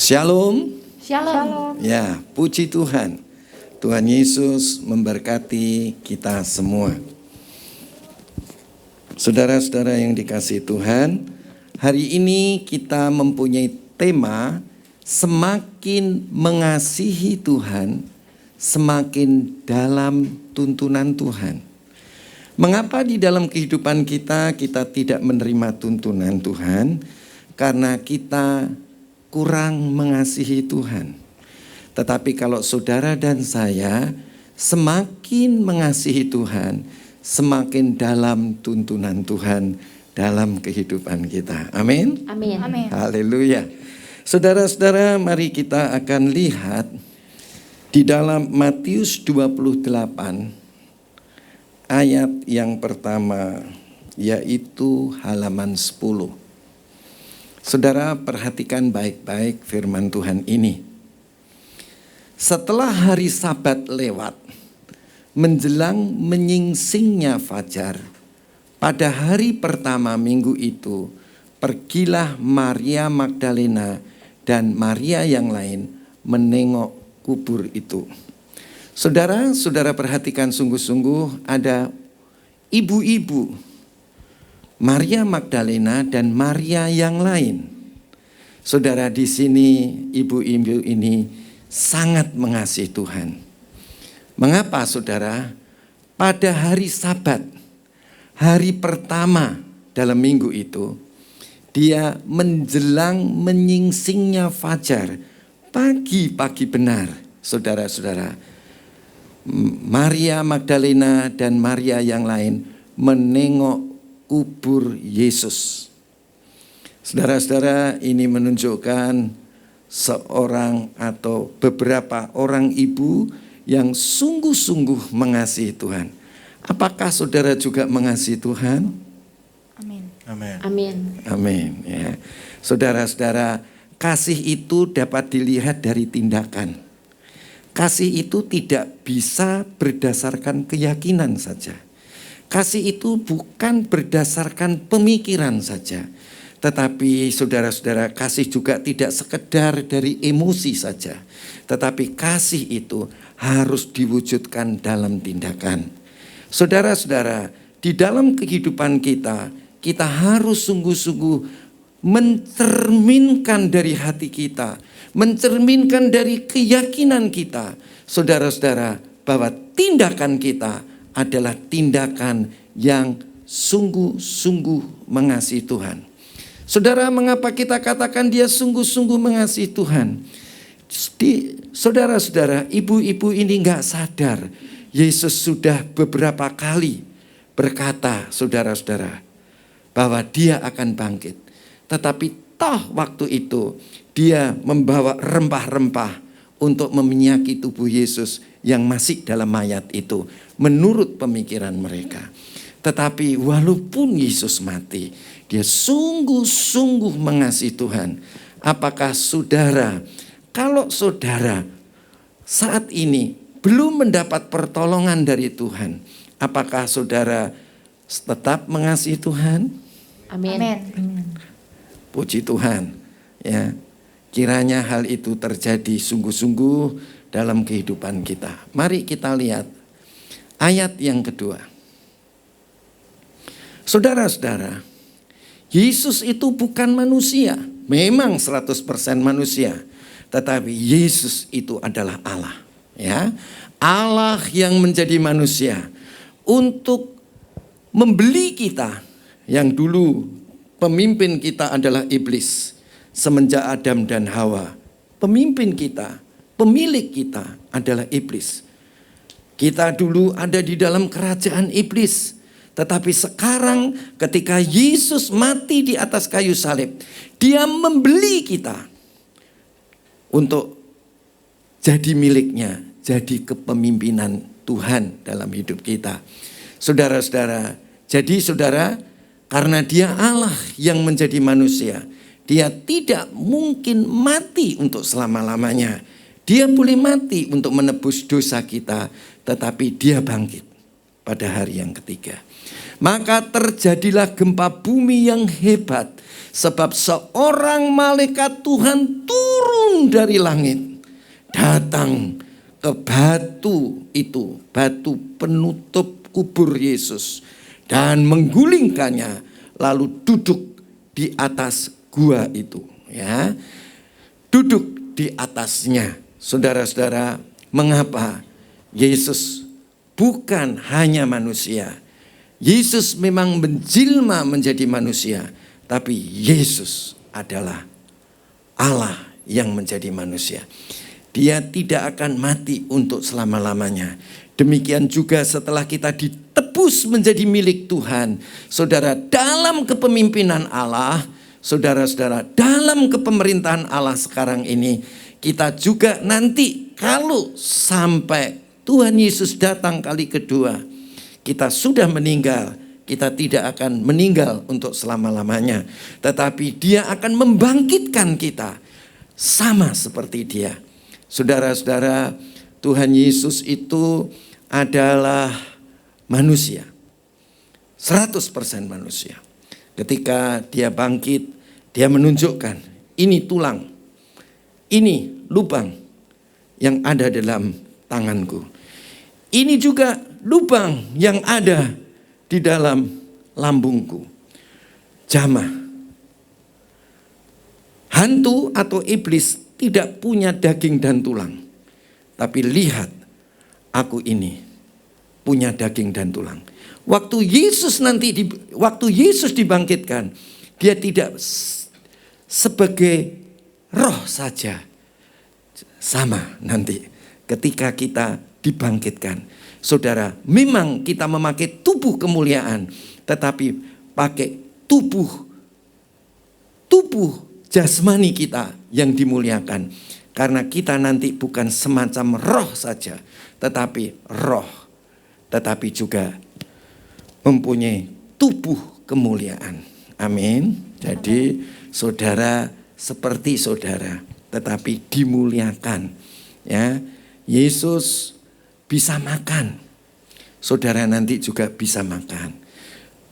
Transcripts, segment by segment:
Shalom. Shalom. Ya, puji Tuhan. Tuhan Yesus memberkati kita semua. Saudara-saudara yang dikasihi Tuhan, hari ini kita mempunyai tema semakin mengasihi Tuhan, semakin dalam tuntunan Tuhan. Mengapa di dalam kehidupan kita tidak menerima tuntunan Tuhan? Karena kita kurang mengasihi Tuhan. Tetapi kalau saudara dan saya semakin mengasihi Tuhan, semakin dalam tuntunan Tuhan dalam kehidupan kita. Amin. Amin. Haleluya. Saudara-saudara, mari kita akan lihat di dalam Matius 28 ayat yang pertama, yaitu halaman 10. Saudara, perhatikan baik-baik firman Tuhan ini. Setelah hari Sabat lewat, menjelang menyingsingnya fajar, pada hari pertama minggu itu, pergilah Maria Magdalena dan Maria yang lain menengok kubur itu. Saudara perhatikan sungguh-sungguh, ada ibu-ibu Maria Magdalena dan Maria yang lain. Saudara, di sini ibu-ibu ini sangat mengasihi Tuhan. Mengapa saudara? Pada hari Sabat, hari pertama dalam minggu itu, dia menjelang menyingsingnya fajar, pagi-pagi benar, saudara-saudara. Maria Magdalena dan Maria yang lain menengok kubur Yesus. Saudara-saudara, ini menunjukkan seorang atau beberapa orang ibu yang sungguh-sungguh mengasihi Tuhan. Apakah saudara juga mengasihi Tuhan? Amin. Amin. Ya. Saudara-saudara, kasih itu dapat dilihat dari tindakan. Kasih itu tidak bisa berdasarkan keyakinan saja. Kasih itu bukan berdasarkan pemikiran saja. Tetapi saudara-saudara, kasih juga tidak sekedar dari emosi saja. Tetapi kasih itu harus diwujudkan dalam tindakan. Saudara-saudara, di dalam kehidupan kita harus sungguh-sungguh mencerminkan dari hati kita, mencerminkan dari keyakinan kita, saudara-saudara, bahwa tindakan kita adalah tindakan yang sungguh-sungguh mengasihi Tuhan. Saudara, mengapa kita katakan dia sungguh-sungguh mengasihi Tuhan? Saudara-saudara, ibu-ibu ini gak sadar Yesus sudah beberapa kali berkata, saudara-saudara, bahwa dia akan bangkit. Tetapi toh waktu itu dia membawa rempah-rempah untuk meminyaki tubuh Yesus yang masih dalam mayat itu, menurut pemikiran mereka. Tetapi walaupun Yesus mati, dia sungguh-sungguh mengasihi Tuhan. Apakah saudara, kalau saudara saat ini belum mendapat pertolongan dari Tuhan, apakah saudara tetap mengasihi Tuhan? Amin. Puji Tuhan. Ya, kiranya hal itu terjadi sungguh-sungguh dalam kehidupan kita. Mari kita lihat ayat yang kedua. Saudara-saudara, Yesus itu bukan manusia. Memang 100% manusia. Tetapi Yesus itu adalah Allah. Ya, Allah yang menjadi manusia. Untuk membeli kita. Yang dulu pemimpin kita adalah iblis. Semenjak Adam dan Hawa. Pemimpin kita, pemilik kita adalah iblis. Kita dulu ada di dalam kerajaan iblis. Tetapi sekarang ketika Yesus mati di atas kayu salib, dia membeli kita untuk jadi miliknya, jadi kepemimpinan Tuhan dalam hidup kita. Saudara-saudara, jadi saudara, karena dia Allah yang menjadi manusia, dia tidak mungkin mati untuk selama-lamanya. Dia boleh mati untuk menebus dosa kita, tetapi dia bangkit pada hari yang ketiga. Maka terjadilah gempa bumi yang hebat, sebab seorang malaikat Tuhan turun turun dari langit, datang ke batu itu, batu penutup kubur Yesus, dan menggulingkannya, lalu duduk di atas gua itu, ya. Duduk di atasnya. Saudara-saudara, mengapa Yesus bukan hanya manusia? Yesus memang menjelma menjadi manusia, tapi Yesus adalah Allah yang menjadi manusia. Dia tidak akan mati untuk selama-lamanya. Demikian juga setelah kita ditebus menjadi milik Tuhan. Saudara, dalam kepemimpinan Allah, saudara-saudara, dalam kepemerintahan Allah sekarang ini, kita juga nanti kalau sampai Tuhan Yesus datang kali kedua, kita sudah meninggal, kita tidak akan meninggal untuk selama-lamanya. Tetapi Dia akan membangkitkan kita sama seperti Dia. Saudara-saudara, Tuhan Yesus itu adalah manusia. 100% manusia. Ketika Dia bangkit, Dia menunjukkan, ini tulang, ini lubang yang ada dalam tanganku. Ini juga lubang yang ada di dalam lambungku. Jamah. Hantu atau iblis tidak punya daging dan tulang. Tapi lihat, aku ini punya daging dan tulang. Waktu Yesus dibangkitkan, Dia tidak sebagai roh saja. Sama nanti ketika kita dibangkitkan. Saudara, memang kita memakai tubuh kemuliaan, tetapi pakai tubuh jasmani kita yang dimuliakan. Karena kita nanti bukan semacam roh saja, tetapi roh, tetapi juga mempunyai tubuh kemuliaan. Amin. Jadi saudara seperti saudara, tetapi dimuliakan. Ya, Yesus bisa makan. Saudara nanti juga bisa makan.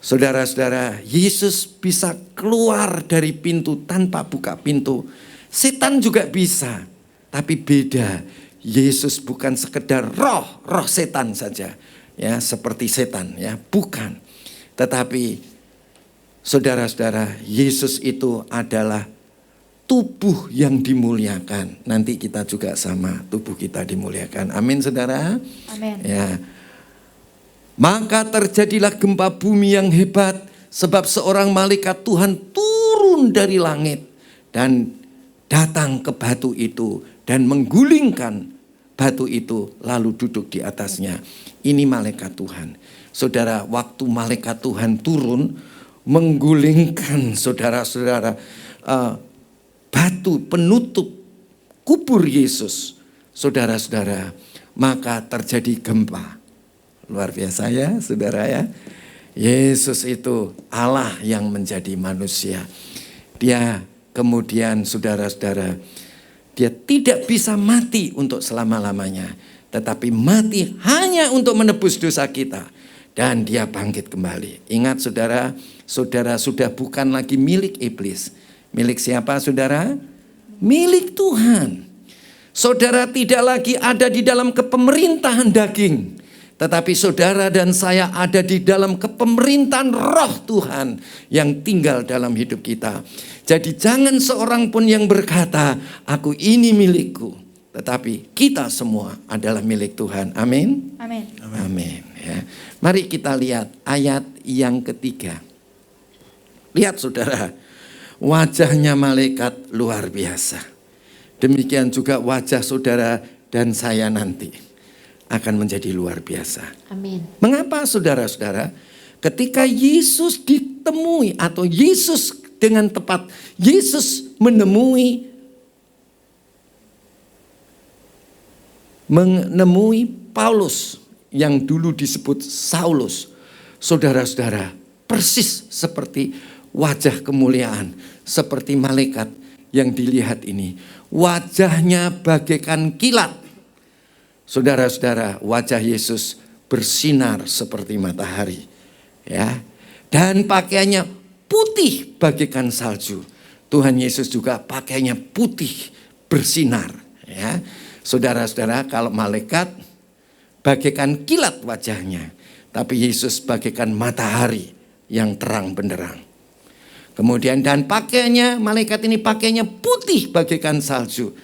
Saudara-saudara, Yesus bisa keluar dari pintu tanpa buka pintu. Setan juga bisa. Tapi beda. Yesus bukan sekedar roh setan saja. Ya, seperti setan, ya, bukan. Tetapi saudara-saudara, Yesus itu adalah tubuh yang dimuliakan. Nanti kita juga sama, tubuh kita dimuliakan. Amin, saudara. Amin. Ya. Maka terjadilah gempa bumi yang hebat, sebab seorang malaikat Tuhan turun dari langit dan datang ke batu itu dan menggulingkan batu itu, lalu duduk di atasnya. Ini malaikat Tuhan. Saudara, waktu malaikat Tuhan turun menggulingkan saudara-saudara batu penutup kubur Yesus, saudara-saudara, maka terjadi gempa. Luar biasa ya, saudara ya. Yesus itu Allah yang menjadi manusia. Dia kemudian saudara-saudara, Dia tidak bisa mati untuk selama-lamanya, tetapi mati hanya untuk menebus dosa kita. Dan Dia bangkit kembali. Ingat saudara, saudara sudah bukan lagi milik iblis. Milik siapa saudara? Milik Tuhan. Saudara tidak lagi ada di dalam kepemerintahan daging, tetapi saudara dan saya ada di dalam kepemerintahan roh Tuhan yang tinggal dalam hidup kita. Jadi jangan seorang pun yang berkata, aku ini milikku. Tetapi kita semua adalah milik Tuhan. Amin. Amin. Amin. Ya. Mari kita lihat ayat yang ketiga. Lihat saudara, wajahnya malaikat luar biasa. Demikian juga wajah saudara dan saya nanti akan menjadi luar biasa. Amin. Mengapa saudara-saudara? Ketika Yesus ditemui atau Yesus dengan tepat, Yesus menemui Paulus yang dulu disebut Saulus. Saudara-saudara, persis seperti wajah kemuliaan, seperti malaikat yang dilihat ini. Wajahnya bagaikan kilat. Saudara-saudara, wajah Yesus bersinar seperti matahari. Ya. Dan pakaiannya putih bagaikan salju. Tuhan Yesus juga pakaiannya putih bersinar. Ya, saudara-saudara, kalau malaikat bagaikan kilat wajahnya, tapi Yesus bagaikan matahari yang terang benderang. Kemudian dan pakaiannya, malaikat ini pakaiannya putih bagaikan salju,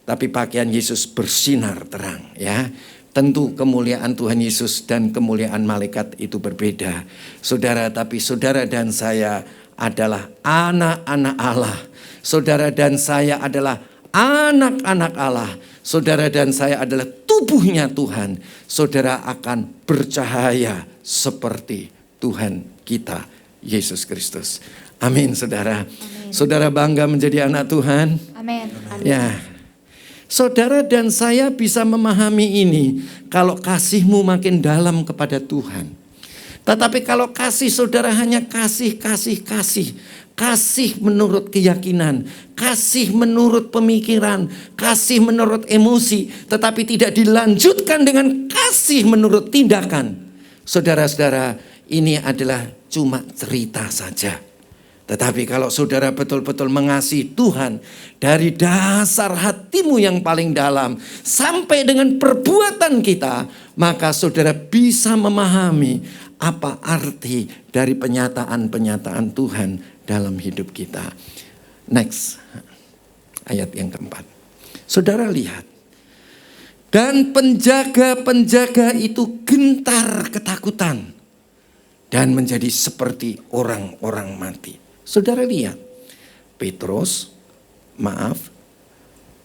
tapi pakaian Yesus bersinar terang. Ya, tentu kemuliaan Tuhan Yesus dan kemuliaan malaikat itu berbeda, saudara. Tapi saudara dan saya adalah anak-anak Allah. Saudara dan saya adalah anak-anak Allah. Saudara dan saya adalah tubuhnya Tuhan. Saudara akan bercahaya seperti Tuhan kita, Yesus Kristus. Amin, saudara. Amin. Saudara bangga menjadi anak Tuhan? Amin. Ya. Saudara dan saya bisa memahami ini kalau kasihmu makin dalam kepada Tuhan. Tetapi kalau kasih saudara hanya kasih menurut keyakinan, kasih menurut pemikiran, kasih menurut emosi, tetapi tidak dilanjutkan dengan kasih menurut tindakan. Saudara-saudara, ini adalah cuma cerita saja. Tetapi kalau saudara betul-betul mengasihi Tuhan dari dasar hatimu yang paling dalam sampai dengan perbuatan kita, maka saudara bisa memahami apa arti dari penyataan-penyataan Tuhan dalam hidup kita. Next, ayat yang keempat. Saudara lihat. Dan penjaga-penjaga itu gentar ketakutan dan menjadi seperti orang-orang mati. Saudara lihat,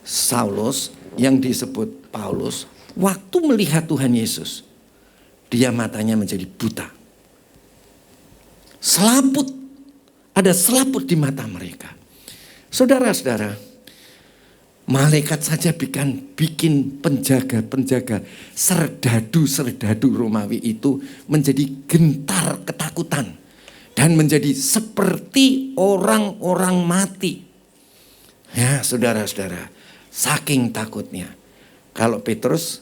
Saulus yang disebut Paulus, waktu melihat Tuhan Yesus, dia matanya menjadi buta. Ada selaput di mata mereka. Saudara-saudara, malaikat saja bikin penjaga-penjaga serdadu Romawi itu menjadi gentar ketakutan. Dan menjadi seperti orang-orang mati. Ya, saudara-saudara, saking takutnya. Kalau Petrus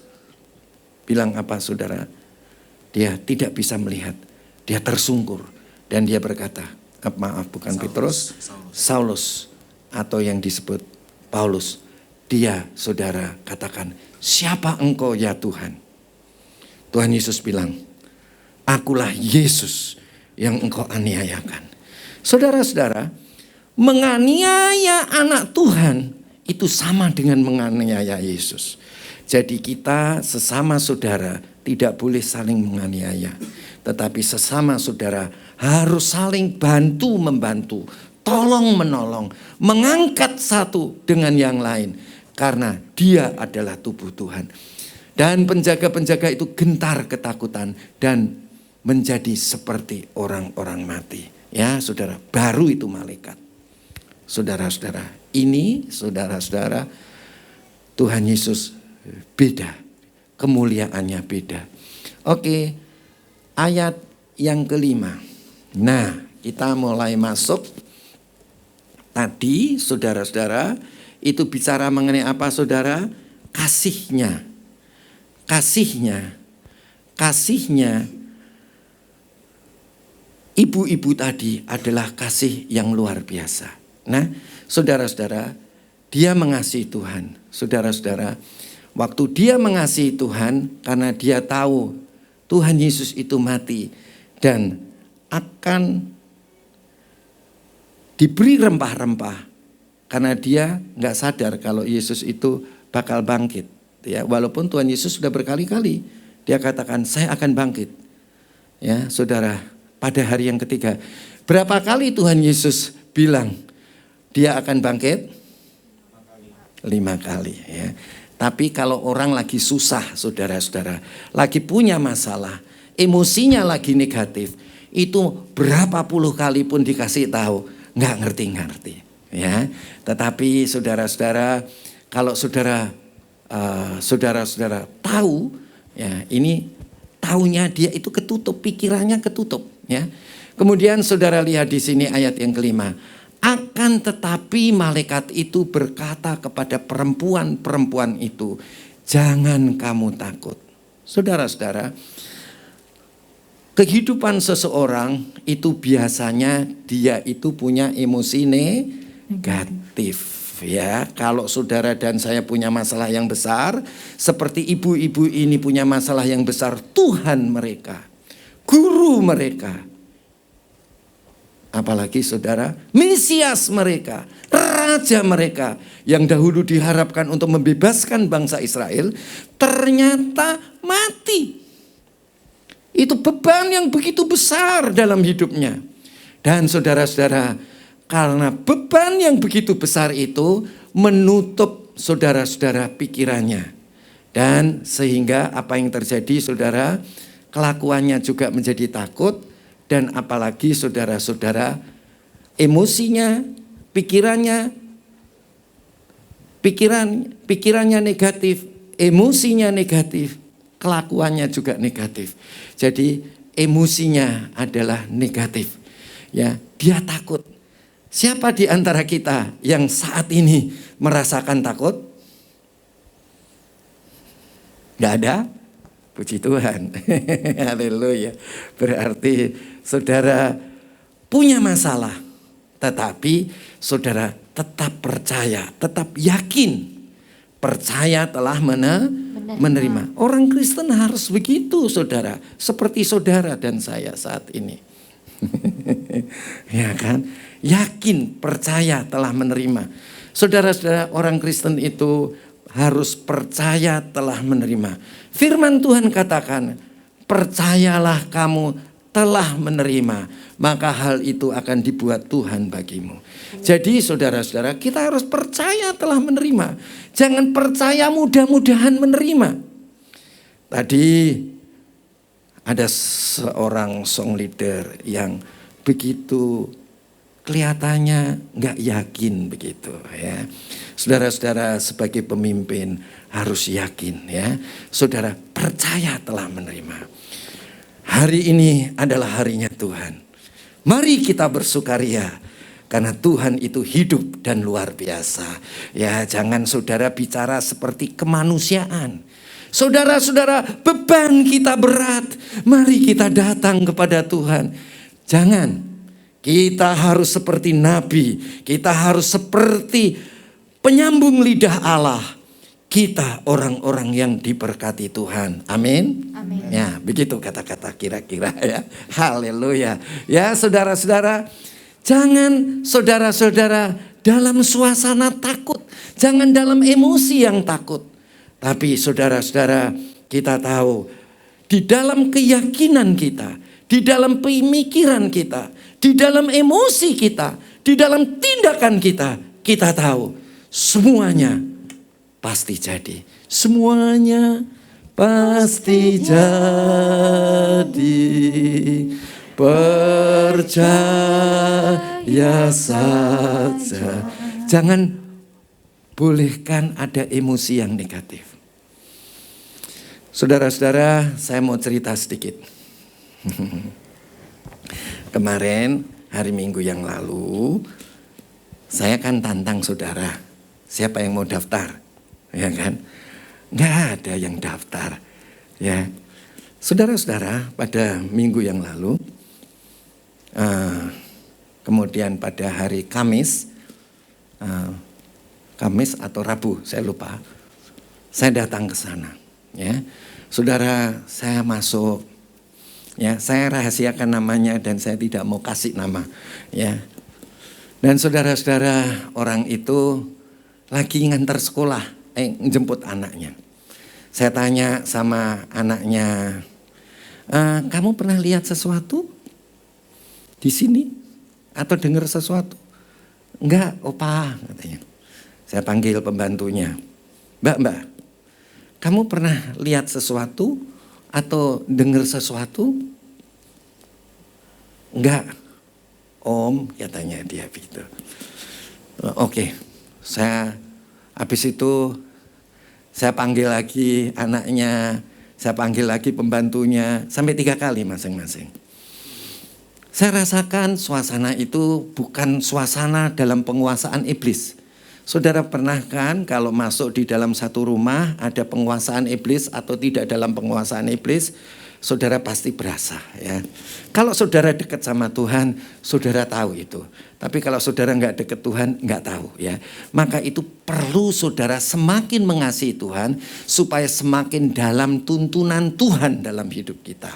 bilang apa, saudara? Dia tidak bisa melihat. Dia tersungkur. Dan dia berkata, bukan Petrus, Saulus. Atau yang disebut Paulus. Dia, saudara, katakan, siapa engkau ya Tuhan? Tuhan Yesus bilang, akulah Yesus yang engkau aniayakan. Saudara-saudara, menganiaya anak Tuhan itu sama dengan menganiaya Yesus. Jadi kita sesama saudara tidak boleh saling menganiaya. Tetapi sesama saudara harus saling bantu-membantu, tolong-menolong, mengangkat satu dengan yang lain. Karena dia adalah tubuh Tuhan. Dan penjaga-penjaga itu gentar ketakutan dan menjadi seperti orang-orang mati. Ya, saudara, baru itu malaikat. Saudara-saudara, ini saudara-saudara, Tuhan Yesus beda. Kemuliaannya beda. Oke, ayat yang kelima. Nah, kita mulai masuk. Tadi saudara-saudara, itu bicara mengenai apa saudara? Kasihnya. Ibu-ibu tadi adalah kasih yang luar biasa. Nah, saudara-saudara, dia mengasihi Tuhan. Saudara-saudara, waktu dia mengasihi Tuhan, karena dia tahu Tuhan Yesus itu mati dan akan diberi rempah-rempah. Karena dia nggak sadar kalau Yesus itu bakal bangkit. Ya, walaupun Tuhan Yesus sudah berkali-kali dia katakan, saya akan bangkit. Ya, saudara. Pada hari yang ketiga. Berapa kali Tuhan Yesus bilang dia akan bangkit? 5 kali. Ya. Tapi kalau orang lagi susah, saudara-saudara, lagi punya masalah, emosinya lagi negatif, itu berapa puluh kali pun dikasih tahu, nggak ngerti-ngerti. Ya. Tetapi saudara-saudara, kalau saudara-saudara tahu, ya ini taunya dia itu ketutup, pikirannya ketutup. Ya. Kemudian saudara lihat di sini ayat yang kelima. Akan tetapi malaikat itu berkata kepada perempuan-perempuan itu, jangan kamu takut. Saudara-saudara, kehidupan seseorang itu biasanya dia itu punya emosi negatif. ya. Kalau saudara dan saya punya masalah yang besar, seperti ibu-ibu ini punya masalah yang besar, Tuhan mereka, guru mereka, apalagi saudara, Mesias mereka, raja mereka yang dahulu diharapkan untuk membebaskan bangsa Israel, ternyata mati. Itu beban yang begitu besar dalam hidupnya. Dan saudara-saudara, karena beban yang begitu besar itu menutup saudara-saudara pikirannya. Dan sehingga apa yang terjadi saudara, kelakuannya juga menjadi takut. Dan apalagi saudara-saudara, emosinya, pikirannya negatif, emosinya negatif, kelakuannya juga negatif. Jadi emosinya adalah negatif. Ya, dia takut. Siapa di antara kita yang saat ini merasakan takut? Gak ada? Puji Tuhan. Haleluya. Berarti saudara punya masalah, tetapi saudara tetap percaya, tetap yakin. Percaya telah menerima. Orang Kristen harus begitu saudara. Seperti saudara dan saya saat ini. Ya kan? Yakin, percaya telah menerima. Saudara-saudara, orang Kristen itu harus percaya telah menerima. Firman Tuhan katakan, percayalah kamu telah menerima, maka hal itu akan dibuat Tuhan bagimu. Jadi saudara-saudara, kita harus percaya telah menerima. Jangan percaya mudah-mudahan menerima. Tadi ada seorang song leader yang begitu kelihatannya nggak yakin begitu ya. Saudara-saudara, sebagai pemimpin harus yakin ya. Saudara percaya telah menerima. Hari ini adalah harinya Tuhan. Mari kita bersukaria karena Tuhan itu hidup dan luar biasa. Ya, jangan saudara bicara seperti kemanusiaan. Saudara-saudara, beban kita berat. Mari kita datang kepada Tuhan. Jangan, kita harus seperti nabi. Kita harus seperti penyambung lidah Allah. Kita orang-orang yang diberkati Tuhan. Amin. Amin. Ya, begitu kata-kata kira-kira ya. Haleluya. Ya, saudara-saudara, jangan saudara-saudara dalam suasana takut. Jangan dalam emosi yang takut. Tapi saudara-saudara, kita tahu di dalam keyakinan kita, di dalam pemikiran kita, di dalam emosi kita, di dalam tindakan kita, kita tahu semuanya pasti jadi. Semuanya pasti jadi. Percaya saja. Jangan bolehkan ada emosi yang negatif. Saudara-saudara, saya mau cerita sedikit. Kemarin, hari Minggu yang lalu, saya kan tantang saudara. Siapa yang mau daftar? Ya kan? Nggak ada yang daftar. Ya, saudara-saudara, pada minggu yang lalu, kemudian pada hari Kamis atau Rabu, saya lupa, saya datang ke sana. Ya, saudara, saya masuk. Ya, saya rahasiakan namanya dan saya tidak mau kasih nama. Ya, dan saudara-saudara, orang itu lagi ngantar sekolah, jemput anaknya. Saya tanya sama anaknya, kamu pernah lihat sesuatu di sini atau dengar sesuatu? Enggak, opa, katanya. Saya panggil pembantunya, Mbak, kamu pernah lihat sesuatu atau dengar sesuatu? Enggak, Om, katanya dia gitu. Oke, habis itu saya panggil lagi anaknya, saya panggil lagi pembantunya, sampai 3 kali masing-masing. Saya rasakan suasana itu bukan suasana dalam penguasaan iblis. Saudara pernah kan kalau masuk di dalam satu rumah ada penguasaan iblis atau tidak dalam penguasaan iblis? saudara pasti berasa ya. Kalau saudara dekat sama Tuhan, saudara tahu itu. Tapi kalau saudara nggak dekat Tuhan, nggak tahu ya. Maka itu perlu saudara semakin mengasihi Tuhan supaya semakin dalam tuntunan Tuhan dalam hidup kita.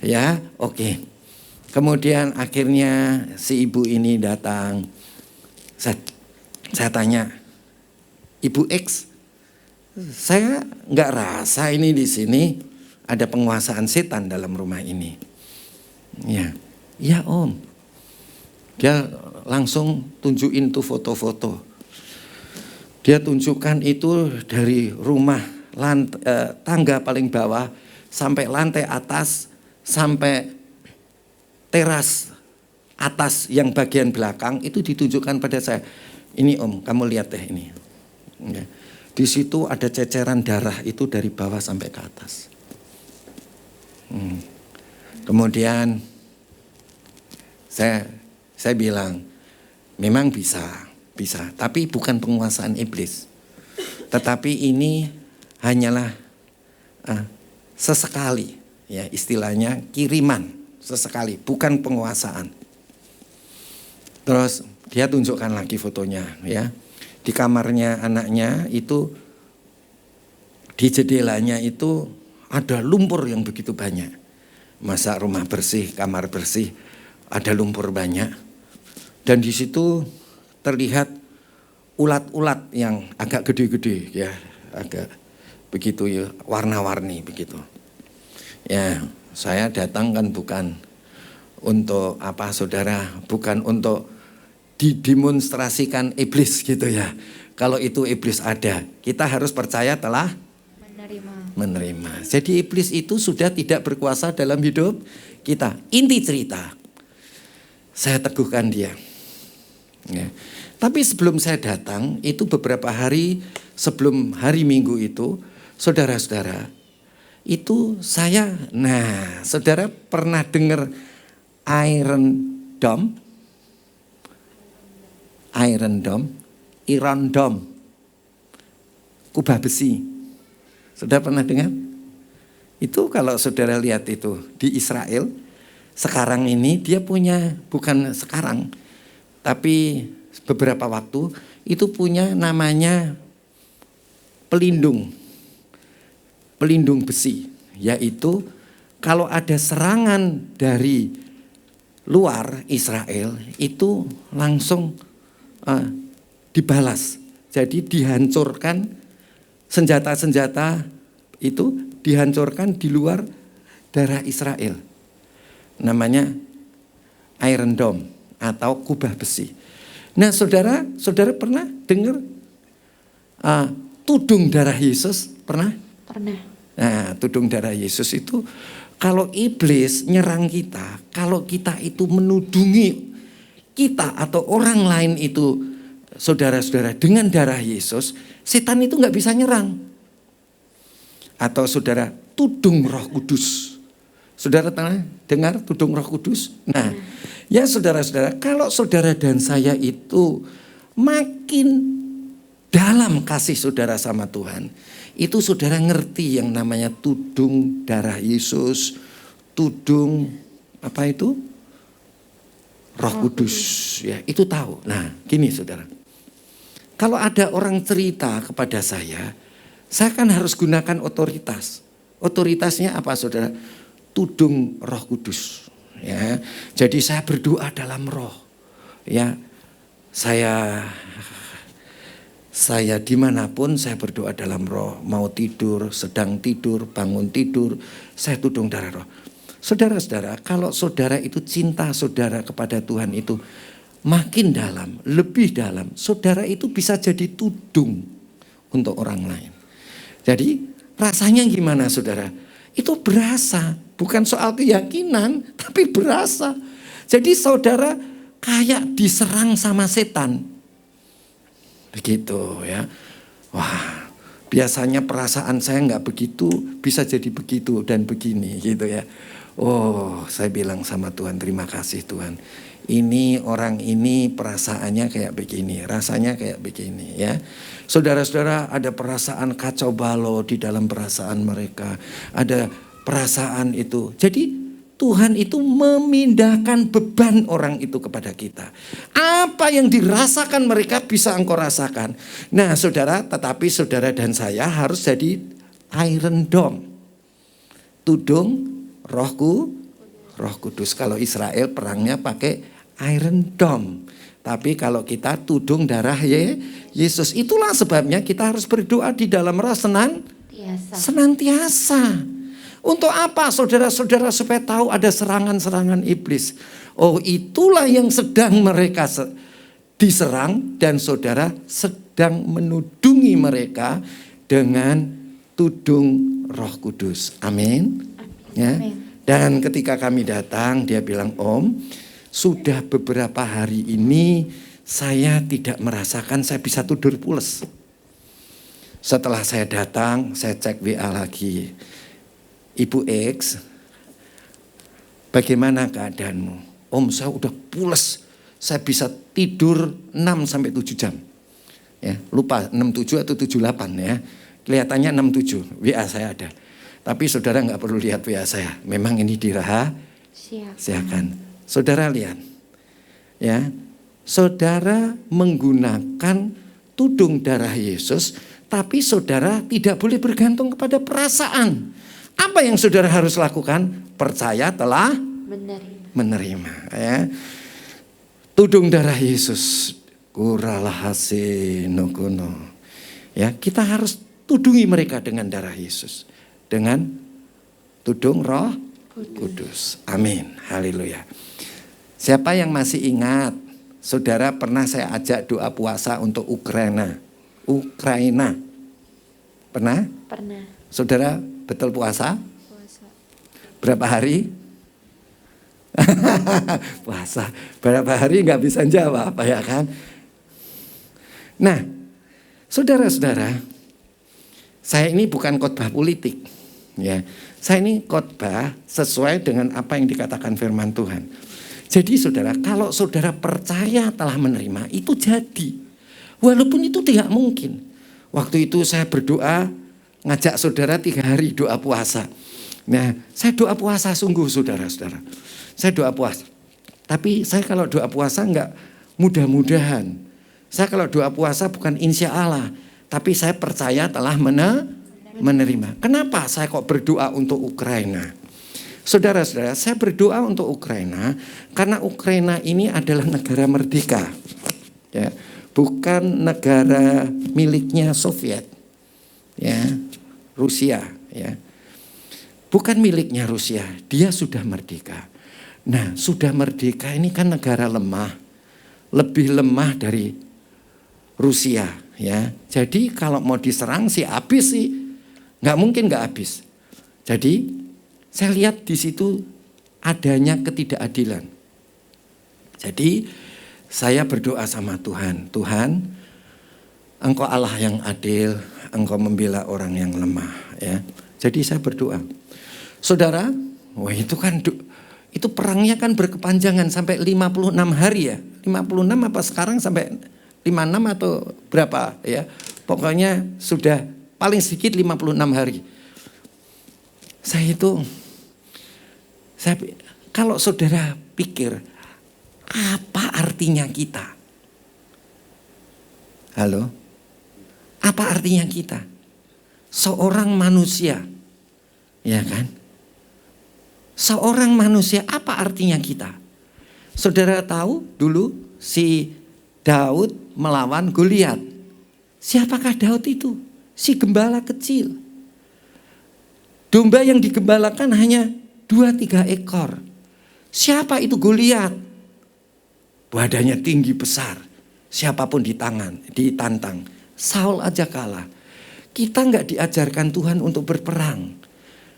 Ya, oke. Kemudian akhirnya si ibu ini datang. Saya tanya, Ibu X, saya nggak rasa ini di sini ada penguasaan setan dalam rumah ini. Ya Om. Dia langsung tunjukin tuh foto-foto. Dia tunjukkan itu dari rumah tangga paling bawah sampai lantai atas sampai teras atas yang bagian belakang itu ditunjukkan pada saya. Ini Om, kamu lihat deh ini. Ya. Di situ ada ceceran darah itu dari bawah sampai ke atas. Kemudian saya bilang, memang bisa, tapi bukan penguasaan iblis. Tetapi ini hanyalah sesekali, ya istilahnya kiriman sesekali, bukan penguasaan. Terus dia tunjukkan lagi fotonya, ya di kamarnya anaknya itu, di jendelanya itu ada lumpur yang begitu banyak. Masa rumah bersih, kamar bersih, ada lumpur banyak. Dan di situ terlihat ulat-ulat yang agak gede-gede ya, agak begitu ya, warna-warni begitu. Ya, saya datang kan bukan untuk apa saudara, bukan untuk didemonstrasikan iblis gitu ya. Kalau itu iblis ada, kita harus percaya telah menerima. Jadi iblis itu sudah tidak berkuasa dalam hidup kita. Inti cerita, saya teguhkan dia. Ya. Tapi sebelum saya datang, itu beberapa hari sebelum hari Minggu itu, saudara-saudara, itu saya, saudara pernah dengar Iron Dome? Iron Dome, kubah besi. Sudah pernah dengar? Itu kalau saudara lihat itu di Israel, sekarang ini dia punya, bukan sekarang, tapi beberapa waktu itu punya namanya pelindung besi. Yaitu kalau ada serangan dari luar Israel itu langsung dibalas. Jadi dihancurkan senjata-senjata itu dihancurkan di luar daerah Israel. Namanya Iron Dome atau kubah besi. Nah, saudara pernah dengar tudung darah Yesus? Pernah? Pernah. Nah, tudung darah Yesus itu kalau iblis nyerang kita, kalau kita itu menudungi kita atau orang lain itu, saudara-saudara, dengan darah Yesus, setan itu nggak bisa nyerang. Atau saudara, tudung Roh Kudus. Saudara pernah dengar tudung Roh Kudus? Nah, ya saudara-saudara, kalau saudara dan saya itu makin dalam kasih saudara sama Tuhan, itu saudara ngerti yang namanya tudung darah Yesus, tudung apa itu? Roh Kudus, ya itu tahu. Nah, gini saudara, kalau ada orang cerita kepada saya kan harus gunakan otoritas. Otoritasnya apa saudara? Tudung Roh Kudus. Ya, jadi saya berdoa dalam Roh. Ya, saya dimanapun saya berdoa dalam Roh. Mau tidur, sedang tidur, bangun tidur, saya tudung darah Roh. Saudara-saudara, kalau saudara itu cinta saudara kepada Tuhan itu makin dalam, lebih dalam, saudara itu bisa jadi tudung untuk orang lain. Jadi rasanya gimana saudara? Itu berasa, bukan soal keyakinan, tapi berasa. Jadi saudara kayak diserang sama setan. Begitu ya. Wah, biasanya perasaan saya nggak begitu, bisa jadi begitu dan begini gitu ya. Oh, saya bilang sama Tuhan, terima kasih Tuhan. Ini orang ini perasaannya kayak begini, rasanya kayak begini ya. Saudara-saudara, ada perasaan kacau balau di dalam perasaan mereka. Ada perasaan itu. Jadi Tuhan itu memindahkan beban orang itu kepada kita. Apa yang dirasakan mereka bisa engkau rasakan. Nah saudara, tetapi saudara dan saya harus jadi Iron Dome. Tudung Roh Kudus. Kalau Israel perangnya pakai Iron Dome. Tapi kalau kita tudung darah Yesus. Itulah sebabnya kita harus berdoa di dalam roh senantiasa. Untuk apa saudara-saudara? Supaya tahu ada serangan-serangan iblis. Oh itulah yang sedang mereka diserang. Dan saudara sedang menudungi mereka dengan tudung Roh Kudus. Amin. Ya. Dan ketika kami datang dia bilang, Om, sudah beberapa hari ini saya tidak merasakan saya bisa tidur pules. Setelah saya datang saya cek WA lagi. Ibu X, bagaimana keadaanmu? Om, saya udah pules. Saya bisa tidur 6-7 jam. Ya, lupa 67 atau 78 ya. Kelihatannya 67, WA saya ada. Tapi saudara nggak perlu lihat WA saya. Memang ini dirahasiakan. Saudara lihat. Ya. Saudara menggunakan tudung darah Yesus, tapi saudara tidak boleh bergantung kepada perasaan. Apa yang saudara harus lakukan? Percaya telah menerima. Ya. Tudung darah Yesus. Kuralahasinogono. Ya, kita harus tudungi mereka dengan darah Yesus. Dengan tudung Roh Kudus. Amin. Haleluya. Siapa yang masih ingat? Saudara pernah saya ajak doa puasa untuk Ukraina. Pernah? Pernah. Saudara betul puasa? Berapa hari? Puasa. Berapa hari nggak bisa jawab, ya kan? Nah, saudara-saudara, saya ini bukan khotbah politik, ya. Saya ini khotbah sesuai dengan apa yang dikatakan firman Tuhan. Jadi saudara, kalau saudara percaya telah menerima, itu jadi. Walaupun itu tidak mungkin. Waktu itu saya berdoa, ngajak saudara 3 hari doa puasa. Nah, saya doa puasa sungguh saudara-saudara. Saya doa puasa. Tapi saya kalau doa puasa enggak mudah-mudahan. Saya kalau doa puasa bukan insya Allah. Tapi saya percaya telah menerima. Kenapa saya kok berdoa untuk Ukraina? Saudara-saudara, saya berdoa untuk Ukraina karena Ukraina ini adalah negara merdeka. Ya, bukan negara miliknya Soviet. Ya, Rusia, ya. Bukan miliknya Rusia, dia sudah merdeka. Nah, sudah merdeka ini kan negara lemah. Lebih lemah dari Rusia, ya. Jadi kalau mau diserang sih habis sih. Nggak mungkin nggak habis. Jadi saya lihat di situ adanya ketidakadilan. Jadi saya berdoa sama Tuhan. Tuhan, Engkau Allah yang adil, Engkau membela orang yang lemah, ya. Jadi saya berdoa. Saudara, wah itu kan itu perangnya kan berkepanjangan sampai 56 hari ya. 56 apa sekarang sampai 56 atau berapa ya. Pokoknya sudah paling sedikit 56 hari. Kalau saudara pikir apa artinya kita? Halo? Apa artinya kita? Seorang manusia. Ya kan? Seorang manusia, apa artinya kita? Saudara tahu dulu si Daud melawan Goliat. Siapakah Daud itu? Si gembala kecil. Domba yang digembalakan hanya 2-3 ekor. Siapa itu Goliat? Badannya tinggi besar. Siapapun ditantang. Saul aja kalah. Kita nggak diajarkan Tuhan untuk berperang.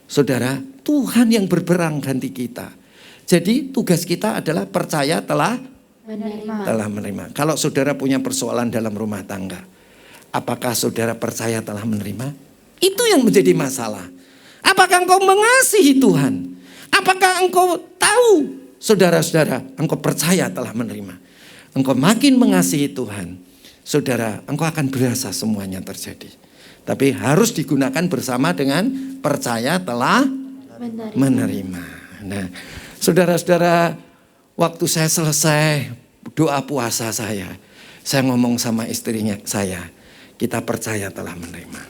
Saudara, Tuhan yang berperang ganti kita. Jadi tugas kita adalah percaya telah menerima. Kalau saudara punya persoalan dalam rumah tangga, apakah saudara percaya telah menerima? Itu yang menjadi masalah. Apakah engkau mengasihi Tuhan? Apakah engkau tahu, saudara-saudara, engkau percaya telah menerima? Engkau makin mengasihi Tuhan, saudara, engkau akan berasa semuanya terjadi. Tapi harus digunakan bersama dengan percaya telah menerima. Nah, saudara-saudara, waktu saya selesai doa puasa saya ngomong sama istrinya saya, kita percaya telah menerima.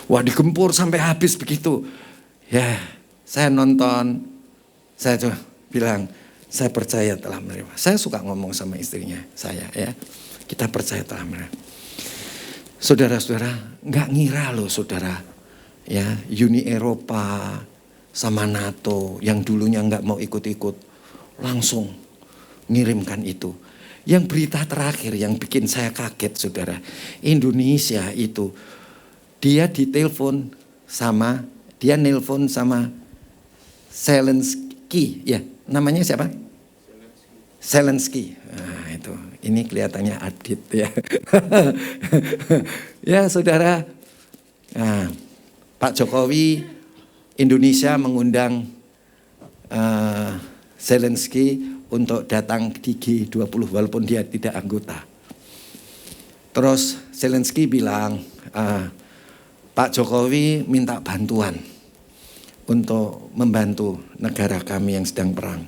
Wah, digempur sampai habis begitu. Ya, saya nonton, saya tuh bilang, saya percaya telah menerima. Saya suka ngomong sama istrinya saya, ya. Kita percaya telah menerima. Saudara-saudara, nggak ngira loh saudara, ya, Uni Eropa sama NATO yang dulunya nggak mau ikut-ikut, langsung ngirimkan itu. Yang berita terakhir yang bikin saya kaget saudara, Indonesia itu dia nelpon sama Zelensky, ya, namanya siapa? Zelensky. Nah, itu, ini kelihatannya Adit ya. Ya saudara, nah, Pak Jokowi Indonesia mengundang Zelensky untuk datang di G20 walaupun dia tidak anggota. Terus Zelensky bilang, Pak Jokowi minta bantuan untuk membantu negara kami yang sedang perang.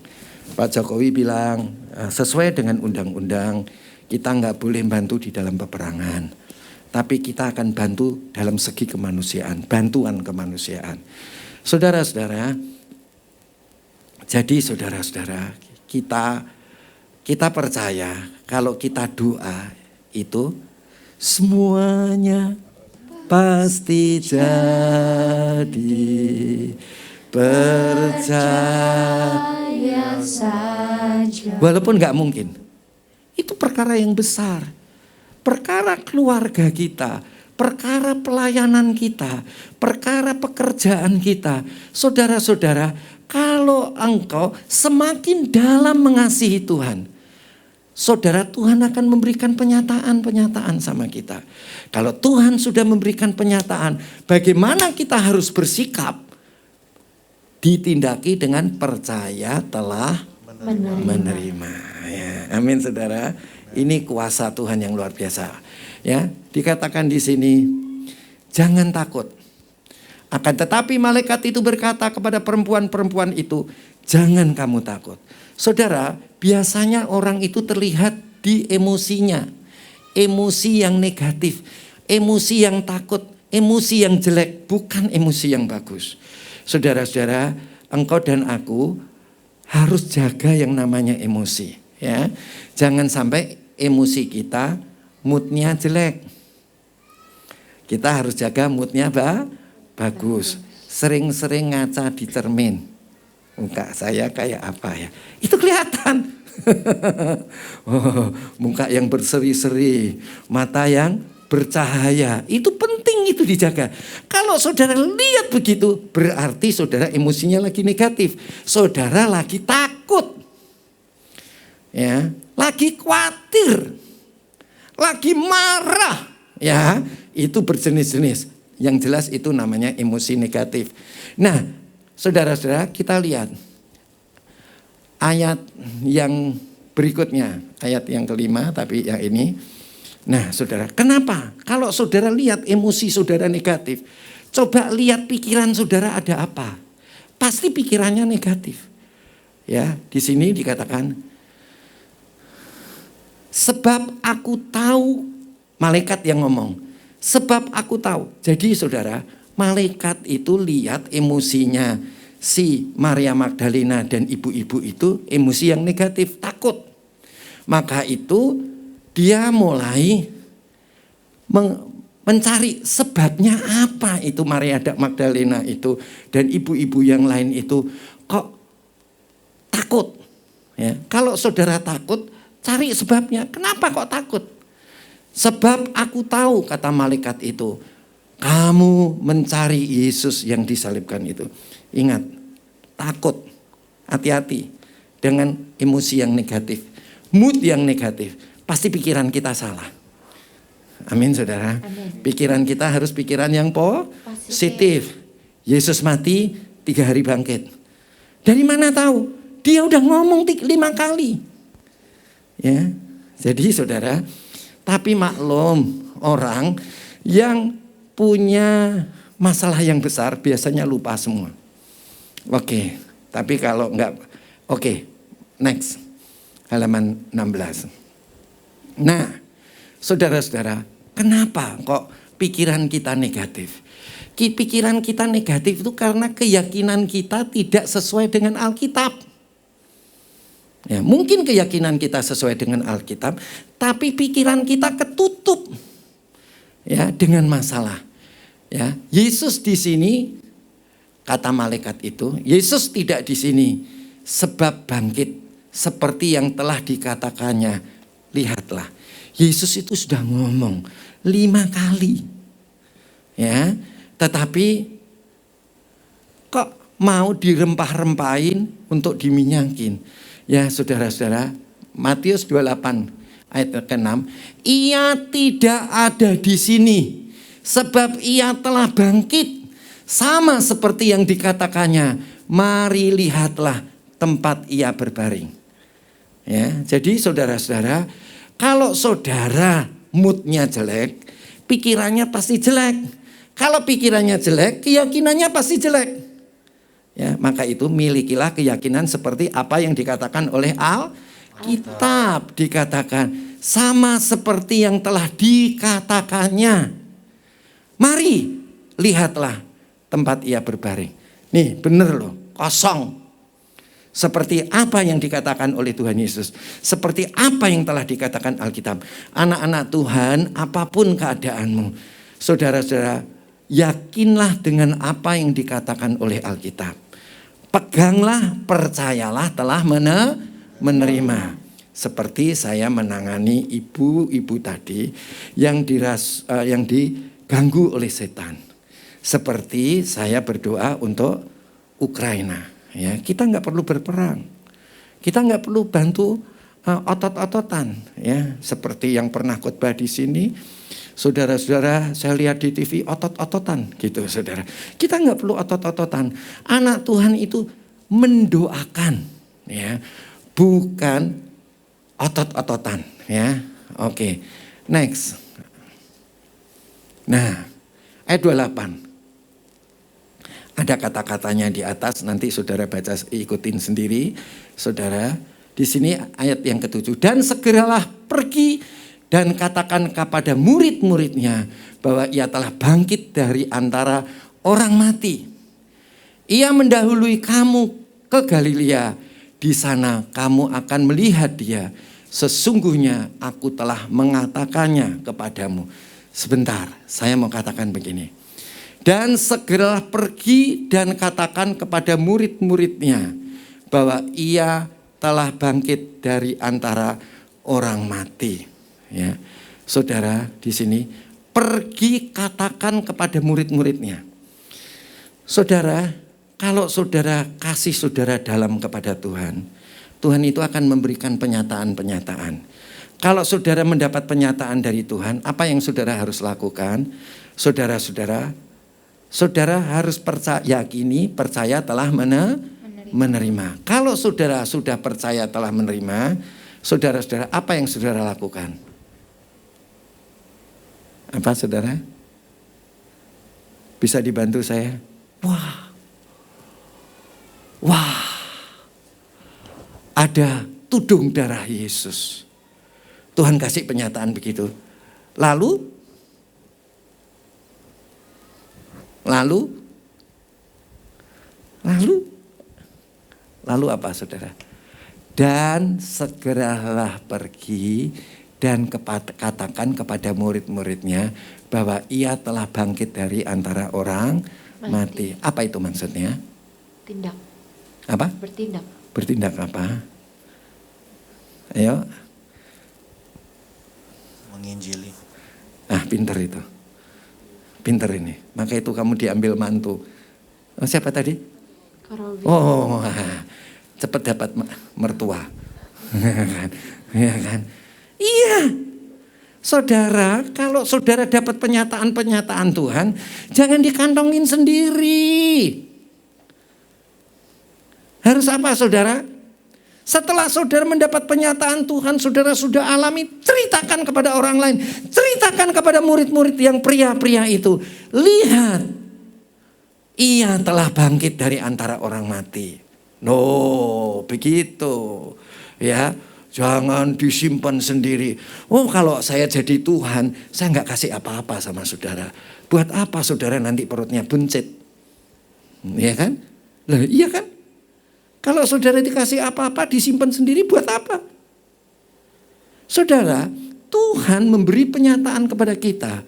Pak Jokowi bilang, sesuai dengan undang-undang kita nggak boleh bantu di dalam peperangan, tapi kita akan bantu dalam segi kemanusiaan, bantuan kemanusiaan. Saudara-saudara, jadi saudara-saudara, kita percaya kalau kita doa itu semuanya pasti jadi. Percaya saja. Walaupun nggak mungkin. Itu perkara yang besar. Perkara keluarga kita, perkara pelayanan kita, perkara pekerjaan kita. Saudara-saudara, kalau engkau semakin dalam mengasihi Tuhan, saudara, Tuhan akan memberikan penyataan-penyataan sama kita. Kalau Tuhan sudah memberikan penyataan, bagaimana kita harus bersikap? Ditindaki dengan percaya telah menerima. Ya, amin saudara. Ini kuasa Tuhan yang luar biasa. Ya, dikatakan di sini, jangan takut. Akan tetapi malaikat itu berkata kepada perempuan-perempuan itu, jangan kamu takut. Saudara, biasanya orang itu terlihat di emosinya. Emosi yang negatif, emosi yang takut, emosi yang jelek, bukan emosi yang bagus. Saudara-saudara, engkau dan aku harus jaga yang namanya emosi, ya. Jangan sampai emosi kita moodnya jelek. Kita harus jaga moodnya bagus. Sering-sering ngaca di cermin. Muka saya kayak apa ya? Itu kelihatan. Oh, muka yang berseri-seri, mata yang bercahaya, itu penting, itu dijaga. Kalau saudara lihat begitu, berarti saudara emosinya lagi negatif. Saudara lagi takut. Ya, lagi khawatir. Lagi marah. Ya, itu berjenis-jenis. Yang jelas itu namanya emosi negatif. Nah, saudara-saudara, kita lihat ayat yang berikutnya, ayat yang kelima, tapi yang ini. Nah saudara, kenapa? Kalau saudara lihat emosi saudara negatif, coba lihat pikiran saudara ada apa. Pasti pikirannya negatif. Ya, di sini dikatakan, sebab aku tahu, malaikat yang ngomong, sebab aku tahu. Jadi saudara, malaikat itu lihat emosinya si Maria Magdalena dan ibu-ibu itu emosi yang negatif, takut. Maka itu dia mulai mencari sebabnya apa itu Maria Magdalena itu dan ibu-ibu yang lain itu kok takut. Ya, kalau saudara takut, cari sebabnya. Kenapa kok takut? Sebab aku tahu, kata malaikat itu, kamu mencari Yesus yang disalibkan itu. Ingat, takut, hati-hati dengan emosi yang negatif, mood yang negatif. Pasti pikiran kita salah. Amin saudara. Amin. Pikiran kita harus pikiran yang positif. Yesus mati, 3 hari bangkit. Dari mana tahu? Dia udah ngomong 5 kali. Ya, jadi saudara, tapi maklum, orang yang punya masalah yang besar biasanya lupa semua. Oke, tapi kalau enggak, oke, next, halaman 16. Nah, saudara-saudara, kenapa kok pikiran kita negatif? Pikiran kita negatif itu karena keyakinan kita tidak sesuai dengan Alkitab. Ya, mungkin keyakinan kita sesuai dengan Alkitab, tapi pikiran kita ketutup ya dengan masalah. Ya, Yesus di sini, kata malaikat itu, Yesus tidak di sini sebab bangkit seperti yang telah dikatakannya. Lihatlah, Yesus itu sudah ngomong 5 kali. Ya, tetapi kok mau dirempah-rempahin untuk diminyakin. Ya saudara-saudara, Matius 28 ayat ke-6, ia tidak ada di sini sebab ia telah bangkit sama seperti yang dikatakannya. Mari lihatlah tempat ia berbaring. Ya, jadi saudara-saudara, kalau saudara moodnya jelek, pikirannya pasti jelek. Kalau pikirannya jelek, keyakinannya pasti jelek. Ya, maka itu milikilah keyakinan seperti apa yang dikatakan oleh Alkitab. Dikatakan sama seperti yang telah dikatakannya. Mari lihatlah tempat ia berbaring. Nih bener loh, kosong. Seperti apa yang dikatakan oleh Tuhan Yesus. Seperti apa yang telah dikatakan Alkitab. Anak-anak Tuhan, apapun keadaanmu, saudara-saudara, yakinlah dengan apa yang dikatakan oleh Alkitab. Peganglah, percayalah telah menerima. Seperti saya menangani ibu-ibu tadi yang diganggu oleh setan. Seperti saya berdoa untuk Ukraina. Ya, kita nggak perlu berperang. Kita nggak perlu bantu otot-ototan. Ya, seperti yang pernah khotbah di sini. Saudara-saudara, saya lihat di TV otot-ototan gitu, saudara. Kita nggak perlu otot-ototan. Anak Tuhan itu mendoakan, ya, bukan otot-ototan, ya. Oke, next. Nah, ayat 28. Ada kata-katanya di atas, nanti saudara baca ikutin sendiri, saudara. Di sini ayat yang ke-7. Dan segeralah pergi dan katakan kepada murid-muridnya bahwa ia telah bangkit dari antara orang mati. Ia mendahului kamu ke Galilea. Di sana kamu akan melihat dia. Sesungguhnya aku telah mengatakannya kepadamu. Sebentar, saya mau katakan begini. Dan segeralah pergi dan katakan kepada murid-muridnya bahwa ia telah bangkit dari antara orang mati. Ya, saudara di sini pergi katakan kepada murid-muridnya. Saudara, kalau saudara kasih saudara dalam kepada Tuhan, Tuhan itu akan memberikan penyataan-penyataan. Kalau saudara mendapat penyataan dari Tuhan, apa yang saudara harus lakukan? Saudara-saudara, saudara harus percaya telah menerima. Kalau saudara sudah percaya telah menerima, saudara-saudara, apa yang saudara lakukan? Apa saudara? Bisa dibantu saya? Wah. Ada tudung darah Yesus. Tuhan kasih penyataan begitu. Lalu apa saudara? Dan segeralah pergi dan katakan kepada murid-muridnya bahwa ia telah bangkit dari antara orang mati. Apa itu maksudnya? Tindak. Apa? Bertindak. Bertindak apa? Ayo. Menginjili. Pinter itu. Pinter ini. Maka itu kamu diambil mantu. Siapa tadi? Karawi. Oh, cepat dapat mertua. Ya kan? Iya. Saudara, kalau saudara dapat penyataan-penyataan Tuhan, jangan dikantongin sendiri. Harus apa saudara? Setelah saudara mendapat penyataan Tuhan, saudara sudah alami, ceritakan kepada orang lain. Ceritakan kepada murid-murid yang pria-pria itu. Lihat, Ia telah bangkit dari antara orang mati. No, begitu. Ya, jangan disimpan sendiri. Oh, kalau saya jadi Tuhan, saya nggak kasih apa-apa sama saudara. Buat apa saudara nanti perutnya buncit? Iya kan? Lah, iya kan? Kalau saudara dikasih apa-apa disimpan sendiri buat apa? Saudara, Tuhan memberi penyataan kepada kita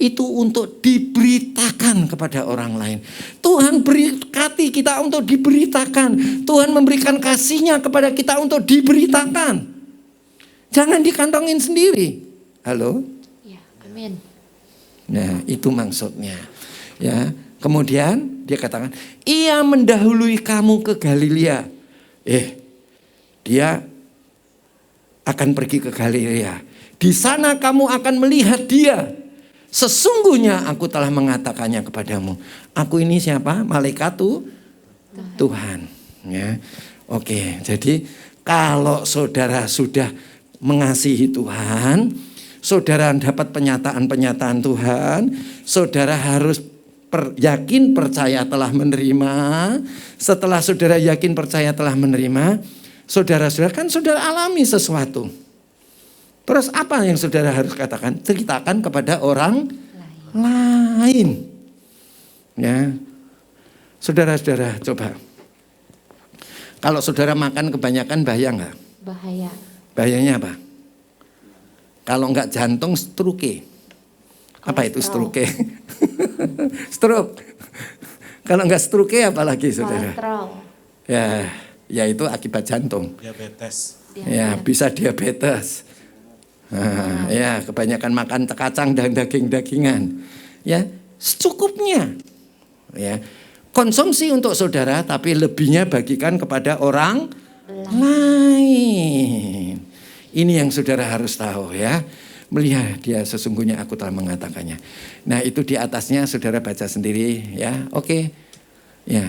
itu untuk diberitakan kepada orang lain. Tuhan berkati kita untuk diberitakan. Tuhan memberikan kasih-Nya kepada kita untuk diberitakan. Jangan dikantongin sendiri. Halo? Ya, amin. Nah, itu maksudnya. Ya, kemudian dia katakan, ia mendahului kamu ke Galilea. Dia akan pergi ke Galilea. Di sana kamu akan melihat dia. Sesungguhnya aku telah mengatakannya kepadamu. Aku ini siapa? Malaikat Tuhan. Ya. Oke, jadi kalau saudara sudah mengasihi Tuhan, saudara dapat penyataan-penyataan Tuhan, saudara harus yakin percaya telah menerima. Setelah saudara yakin percaya telah menerima, saudara-saudara kan saudara alami sesuatu. Terus apa yang saudara harus katakan? Ceritakan kepada orang lain. Ya. Saudara-saudara coba. Kalau saudara makan kebanyakan bahaya enggak? Bahaya. Bahayanya apa? Kalau enggak jantung, stroke. Apa itu stroke? Stroke. Kalau enggak stroke apalagi saudara? Kolesterol. Ya itu akibat jantung. Diabetes. Ya, bisa diabetes. Ya, kebanyakan makan kacang dan daging-dagingan. Ya, secukupnya. Ya. Konsumsi untuk saudara tapi lebihnya bagikan kepada orang lain. Ini yang saudara harus tahu ya. Melihat dia sesungguhnya aku telah mengatakannya. Nah, itu di atasnya saudara baca sendiri ya. Oke. Ya.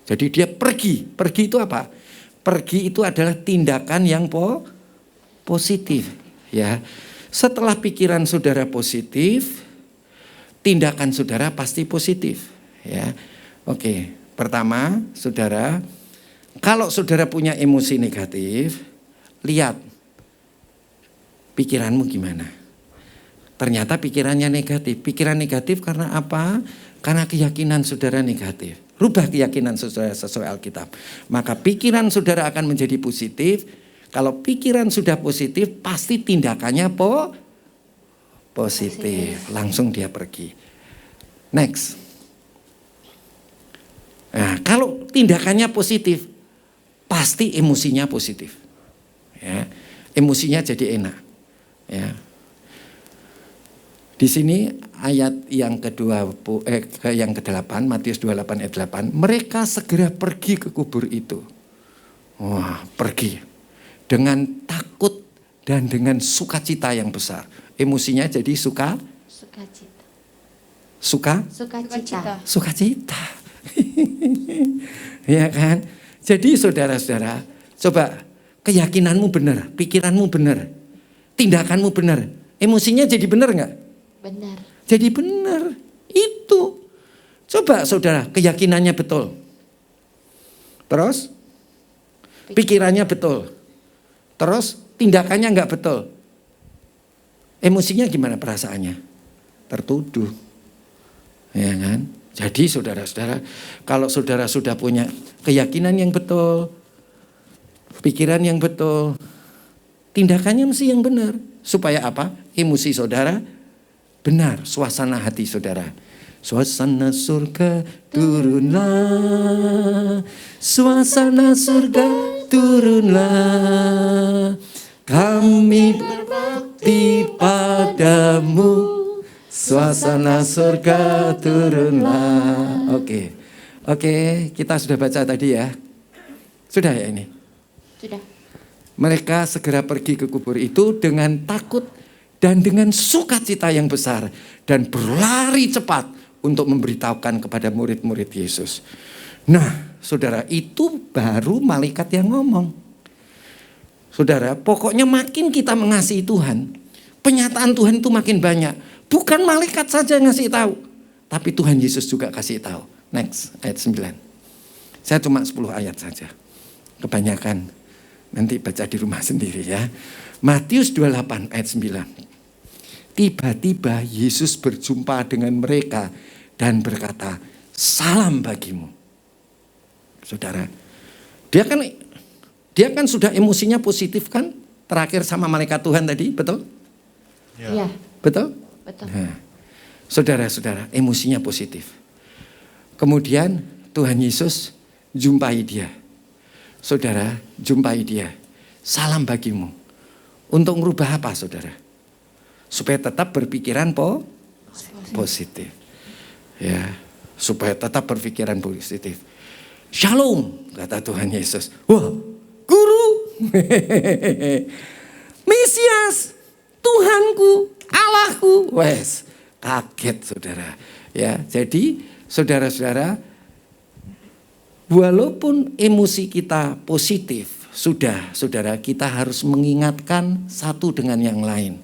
Jadi dia pergi. Pergi itu apa? Pergi itu adalah tindakan yang positif. Ya, setelah pikiran saudara positif, tindakan saudara pasti positif. Ya, oke. Pertama, saudara, kalau saudara punya emosi negatif, lihat pikiranmu gimana. Ternyata pikirannya negatif. Pikiran negatif karena apa? Karena keyakinan saudara negatif. Rubah keyakinan saudara sesuai Alkitab. Maka pikiran saudara akan menjadi positif. Kalau pikiran sudah positif, pasti tindakannya positif. Langsung dia pergi. Next. Nah, kalau tindakannya positif, pasti emosinya positif. Ya, emosinya jadi enak. Ya. Di sini ayat yang yang ke-8, Matius 28 ayat 8, mereka segera pergi ke kubur itu. Wah, pergi. Dengan takut dan dengan sukacita yang besar. Emosinya jadi sukacita. Sukacita. Ya kan? Jadi saudara-saudara, coba keyakinanmu benar, pikiranmu benar, tindakanmu benar. Emosinya jadi benar enggak? Benar. Jadi benar. Itu. Coba saudara, keyakinannya betul. Terus pikirannya betul. Terus tindakannya enggak betul. Emosinya gimana perasaannya? Tertuduh. Ya kan? Jadi saudara-saudara, kalau saudara sudah punya keyakinan yang betul, pikiran yang betul, tindakannya mesti yang benar. Supaya apa? Emosi saudara benar, suasana hati saudara. Suasana surga turunlah, suasana surga turunlah, kami berbakti padamu, suasana surga turunlah. Oke, kita sudah baca tadi ya. Sudah ya ini? Sudah. Mereka segera pergi ke kubur itu dengan takut dan dengan sukacita yang besar, dan berlari cepat untuk memberitahukan kepada murid-murid Yesus. Nah, saudara, itu baru malaikat yang ngomong. Saudara, pokoknya makin kita mengasihi Tuhan, penyataan Tuhan itu makin banyak. Bukan malaikat saja ngasih tahu, tapi Tuhan Yesus juga kasih tahu. Next, ayat 9. Saya cuma 10 ayat saja. Kebanyakan nanti baca di rumah sendiri ya. Matius 28 ayat 9. Tiba-tiba Yesus berjumpa dengan mereka dan berkata, salam bagimu. Saudara, dia kan sudah emosinya positif kan? Terakhir sama malaikat Tuhan tadi, betul? Iya. Betul? Betul. Nah, saudara-saudara, emosinya positif. Kemudian Tuhan Yesus jumpai dia. Saudara, jumpai dia. Salam bagimu. Untuk merubah apa, saudara? Supaya tetap berpikiran positif. Ya, supaya tetap berpikiran positif. Shalom, kata Tuhan Yesus. Wah, guru. Mesias, Tuhanku, Allahku. Wes, kaget saudara. Ya, jadi saudara-saudara, walaupun emosi kita positif, saudara, kita harus mengingatkan satu dengan yang lain.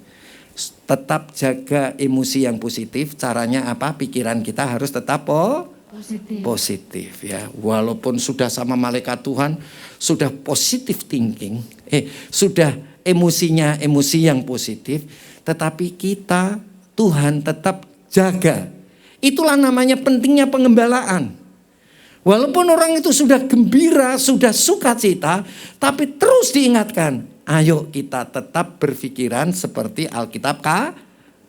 Tetap jaga emosi yang positif. Caranya apa? Pikiran kita harus tetap positif ya. Walaupun sudah sama malaikat Tuhan, sudah positive thinking, sudah emosinya emosi yang positif, tetapi kita Tuhan tetap jaga. Itulah namanya pentingnya pengembalaan. Walaupun orang itu sudah gembira, sudah sukacita, tapi terus diingatkan, ayo kita tetap berpikiran seperti Alkitab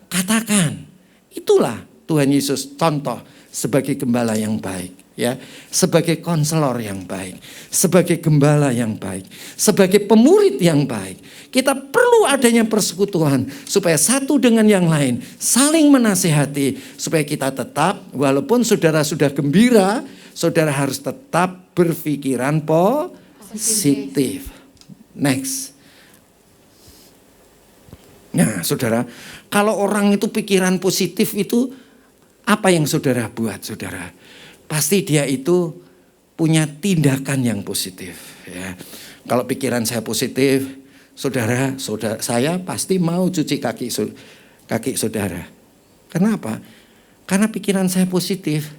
katakan. Itulah Tuhan Yesus contoh sebagai gembala yang baik, ya, sebagai konselor yang baik, sebagai gembala yang baik, sebagai pemurid yang baik. Kita perlu adanya persekutuan supaya satu dengan yang lain saling menasihati supaya kita tetap, walaupun saudara sudah gembira, saudara harus tetap berpikiran positif. Next. Nah, saudara, kalau orang itu pikiran positif itu apa yang saudara buat, saudara? Pasti dia itu punya tindakan yang positif. Ya. Kalau pikiran saya positif, saudara, saya pasti mau cuci kaki saudara. Kenapa? Karena pikiran saya positif,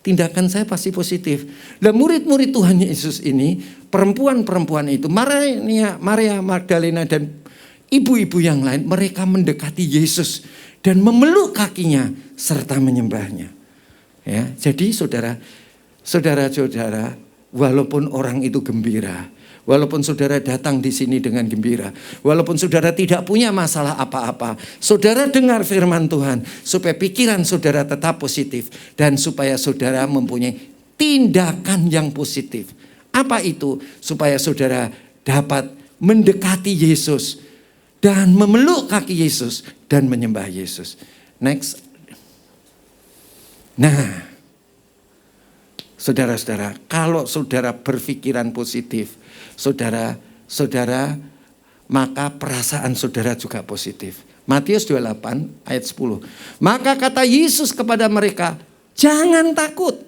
tindakan saya pasti positif. Dan murid-murid Tuhan Yesus ini, perempuan-perempuan itu, Maria Magdalena dan ibu-ibu yang lain, mereka mendekati Yesus dan memeluk kakinya serta menyembahnya. Ya, jadi saudara, walaupun orang itu gembira, walaupun saudara datang di sini dengan gembira, walaupun saudara tidak punya masalah apa-apa, saudara dengar firman Tuhan supaya pikiran saudara tetap positif dan supaya saudara mempunyai tindakan yang positif. Apa itu? Supaya saudara dapat mendekati Yesus dan memeluk kaki Yesus dan menyembah Yesus. Next. Nah, saudara-saudara, kalau saudara berpikiran positif, saudara, maka perasaan saudara juga positif. Matius 28 ayat 10. Maka kata Yesus kepada mereka, jangan takut.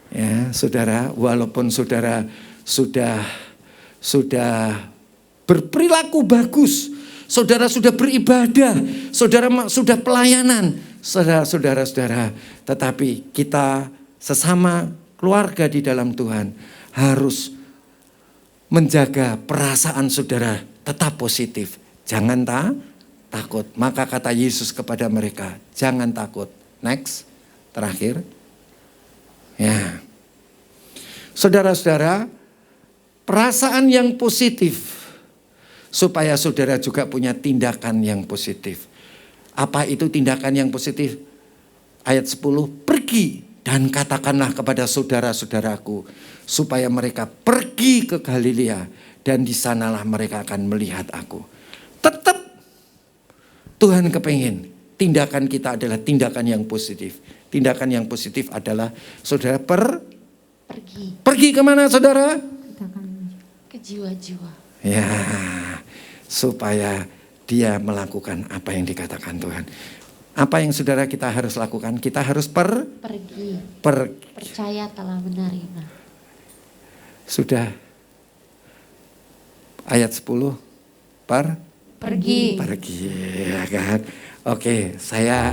Ya, saudara, walaupun saudara sudah berperilaku bagus, saudara sudah beribadah, saudara sudah pelayanan, saudara, tetapi kita sesama keluarga di dalam Tuhan harus menjaga perasaan saudara tetap positif. Jangan takut. Maka kata Yesus kepada mereka, jangan takut. Next, terakhir. Ya, saudara-saudara, perasaan yang positif supaya saudara juga punya tindakan yang positif. Apa itu tindakan yang positif? Ayat 10, pergi dan katakanlah kepada saudara-saudaraku supaya mereka pergi ke Galilea dan di sanalah mereka akan melihat aku. Tetap Tuhan kepingin tindakan kita adalah tindakan yang positif. Tindakan yang positif adalah saudara Pergi. Pergi kemana saudara? Ke jiwa-jiwa. Ya, supaya dia melakukan apa yang dikatakan Tuhan. Apa yang saudara kita harus lakukan? Kita harus pergi. Percaya telah menerima. Sudah. Ayat 10. Pergi. Pergi, ya kan? Oke, saya